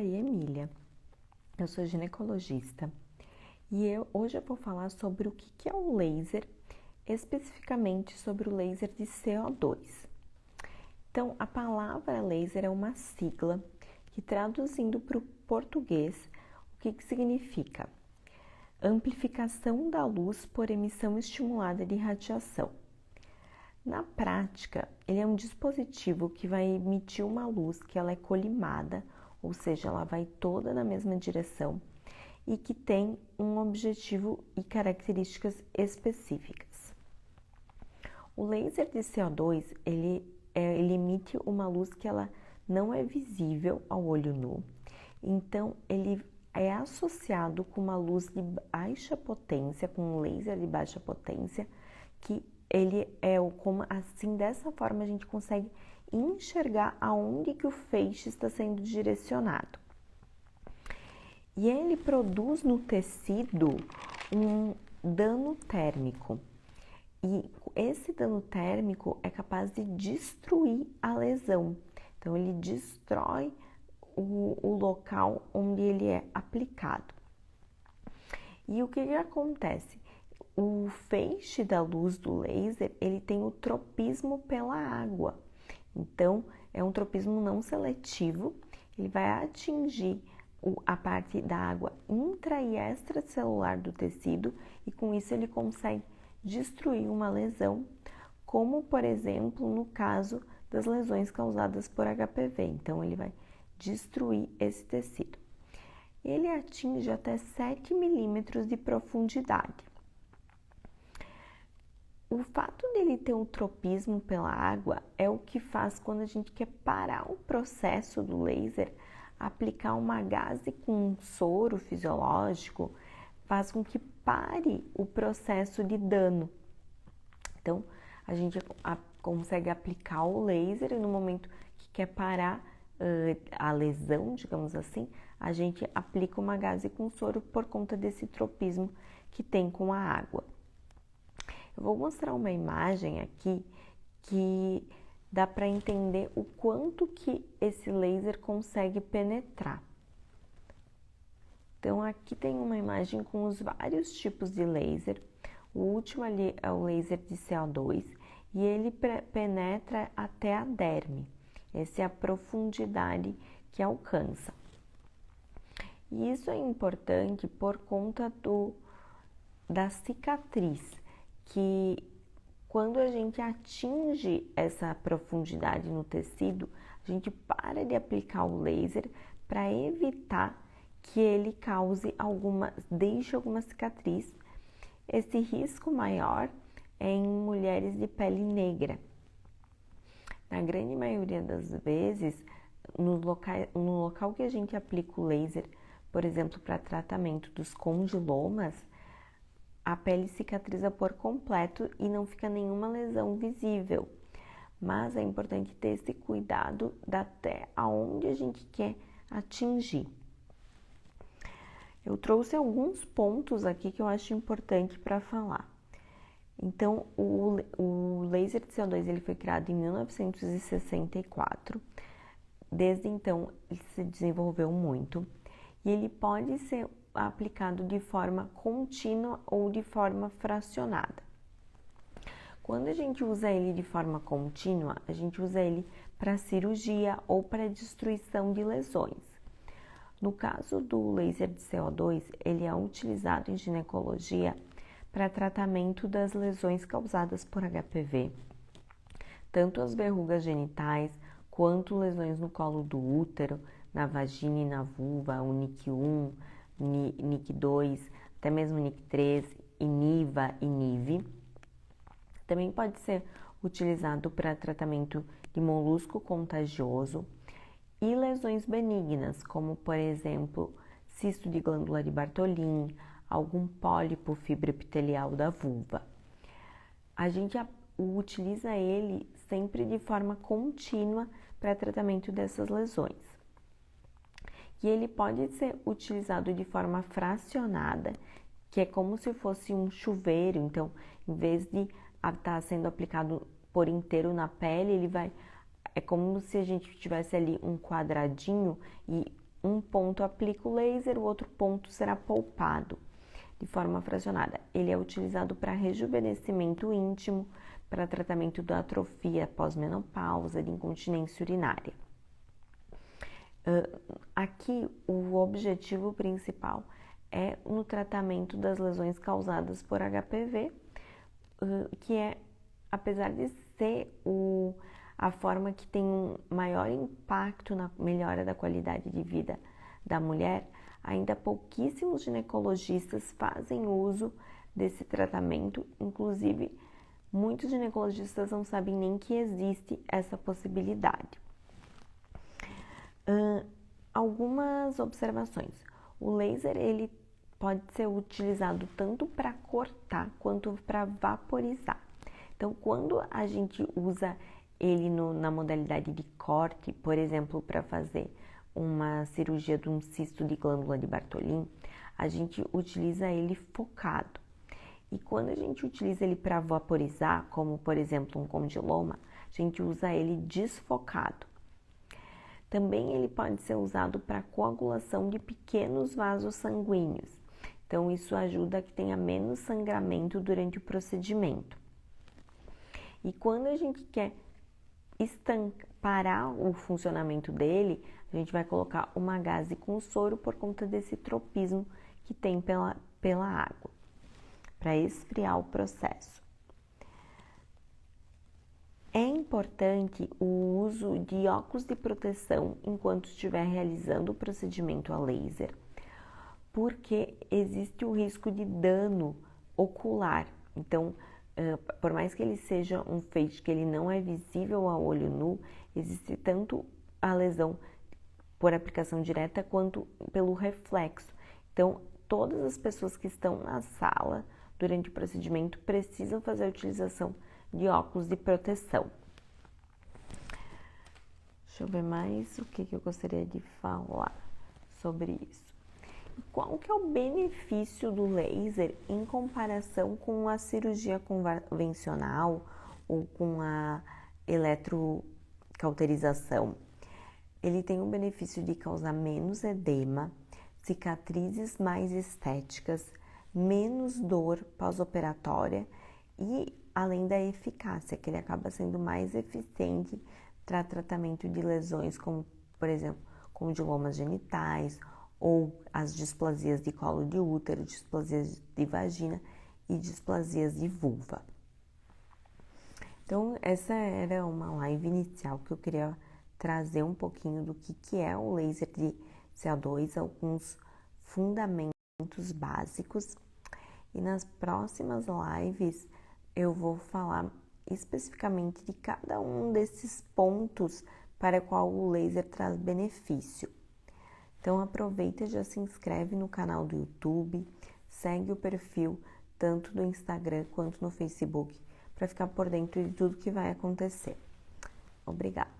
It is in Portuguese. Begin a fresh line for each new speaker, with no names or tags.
Maria Emília, eu sou ginecologista e hoje eu vou falar sobre o que é o laser, especificamente sobre o laser de CO2. Então, a palavra laser é uma sigla que, traduzindo para o português, o que significa? Amplificação da luz por emissão estimulada de radiação. Na prática, ele é um dispositivo que vai emitir uma luz que ela é colimada, ou seja, ela vai toda na mesma direção e que tem um objetivo e características específicas. O laser de CO2, ele emite uma luz que ela não é visível ao olho nu, então ele é associado com uma luz de baixa potência, com um laser de baixa potência, que ele é como assim, dessa forma a gente consegue enxergar aonde que o feixe está sendo direcionado. E ele produz no tecido um dano térmico. E esse dano térmico é capaz de destruir a lesão. Então, ele destrói o local onde ele é aplicado. E o que acontece? O feixe da luz do laser, ele tem o tropismo pela água. Então, é um tropismo não seletivo, ele vai atingir a parte da água intra e extracelular do tecido e com isso ele consegue destruir uma lesão, como por exemplo no caso das lesões causadas por HPV. Então, ele vai destruir esse tecido. Ele atinge até 7 milímetros de profundidade. O fato dele ter um tropismo pela água é o que faz, quando a gente quer parar o processo do laser, aplicar uma gase com um soro fisiológico, faz com que pare o processo de dano. Então, a gente consegue aplicar o laser e no momento que quer parar a lesão, digamos assim, a gente aplica uma gase com soro por conta desse tropismo que tem com a água. Eu vou mostrar uma imagem aqui que dá para entender o quanto que esse laser consegue penetrar. Então, aqui tem uma imagem com os vários tipos de laser. O último ali é o laser de CO2 e ele penetra até a derme. Essa é a profundidade que alcança. E isso é importante por conta da cicatriz, que quando a gente atinge essa profundidade no tecido, a gente para de aplicar o laser para evitar que ele deixe alguma cicatriz. Esse risco maior é em mulheres de pele negra. Na grande maioria das vezes, no local que a gente aplica o laser, por exemplo, para tratamento dos condilomas, a pele cicatriza por completo e não fica nenhuma lesão visível. Mas é importante ter esse cuidado até aonde a gente quer atingir. Eu trouxe alguns pontos aqui que eu acho importante para falar. Então, o laser de CO2 ele foi criado em 1964. Desde então, ele se desenvolveu muito e ele pode ser aplicado de forma contínua ou de forma fracionada. Quando a gente usa ele de forma contínua, a gente usa ele para cirurgia ou para destruição de lesões. No caso do laser de CO2, ele é utilizado em ginecologia para tratamento das lesões causadas por HPV, tanto as verrugas genitais quanto lesões no colo do útero, na vagina e na vulva, o NIC1, NIC2, até mesmo NIC3, INIVA e NIV. Também pode ser utilizado para tratamento de molusco contagioso e lesões benignas, como por exemplo, cisto de glândula de Bartholin, algum pólipo fibroepitelial da vulva. A gente utiliza ele sempre de forma contínua para tratamento dessas lesões. E ele pode ser utilizado de forma fracionada, que é como se fosse um chuveiro. Então, em vez de estar sendo aplicado por inteiro na pele, é como se a gente tivesse ali um quadradinho e um ponto aplica o laser, o outro ponto será poupado de forma fracionada. Ele é utilizado para rejuvenescimento íntimo, para tratamento da atrofia pós-menopausa, de incontinência urinária. Aqui, o objetivo principal é no tratamento das lesões causadas por HPV, que é, apesar de ser a forma que tem um maior impacto na melhora da qualidade de vida da mulher, ainda pouquíssimos ginecologistas fazem uso desse tratamento, inclusive muitos ginecologistas não sabem nem que existe essa possibilidade. Algumas observações. O laser, ele pode ser utilizado tanto para cortar quanto para vaporizar. Então, quando a gente usa ele na modalidade de corte, por exemplo, para fazer uma cirurgia de um cisto de glândula de Bartholin, a gente utiliza ele focado. E quando a gente utiliza ele para vaporizar, como por exemplo um condiloma, a gente usa ele desfocado. Também ele pode ser usado para coagulação de pequenos vasos sanguíneos. Então, isso ajuda a que tenha menos sangramento durante o procedimento. E quando a gente quer parar o funcionamento dele, a gente vai colocar uma gaze com soro por conta desse tropismo que tem pela água, para esfriar o processo. É importante o uso de óculos de proteção enquanto estiver realizando o procedimento a laser, porque existe o risco de dano ocular. Então, por mais que ele seja um feixe que ele não é visível a olho nu, existe tanto a lesão por aplicação direta quanto pelo reflexo. Então, todas as pessoas que estão na sala durante o procedimento precisam fazer a utilização de óculos de proteção. Deixa eu ver mais o que eu gostaria de falar sobre isso. Qual que é o benefício do laser em comparação com a cirurgia convencional ou com a eletrocauterização? Ele tem o benefício de causar menos edema, cicatrizes mais estéticas, menos dor pós-operatória e além da eficácia, que ele acaba sendo mais eficiente para tratamento de lesões como, por exemplo, condilomas genitais ou as displasias de colo de útero, displasias de vagina e displasias de vulva. Então, essa era uma live inicial que eu queria trazer um pouquinho do que é o laser de CO2, alguns fundamentos básicos. E nas próximas lives eu vou falar especificamente de cada um desses pontos para qual o laser traz benefício. Então aproveita e já se inscreve no canal do YouTube, segue o perfil tanto do Instagram quanto no Facebook para ficar por dentro de tudo que vai acontecer. Obrigada!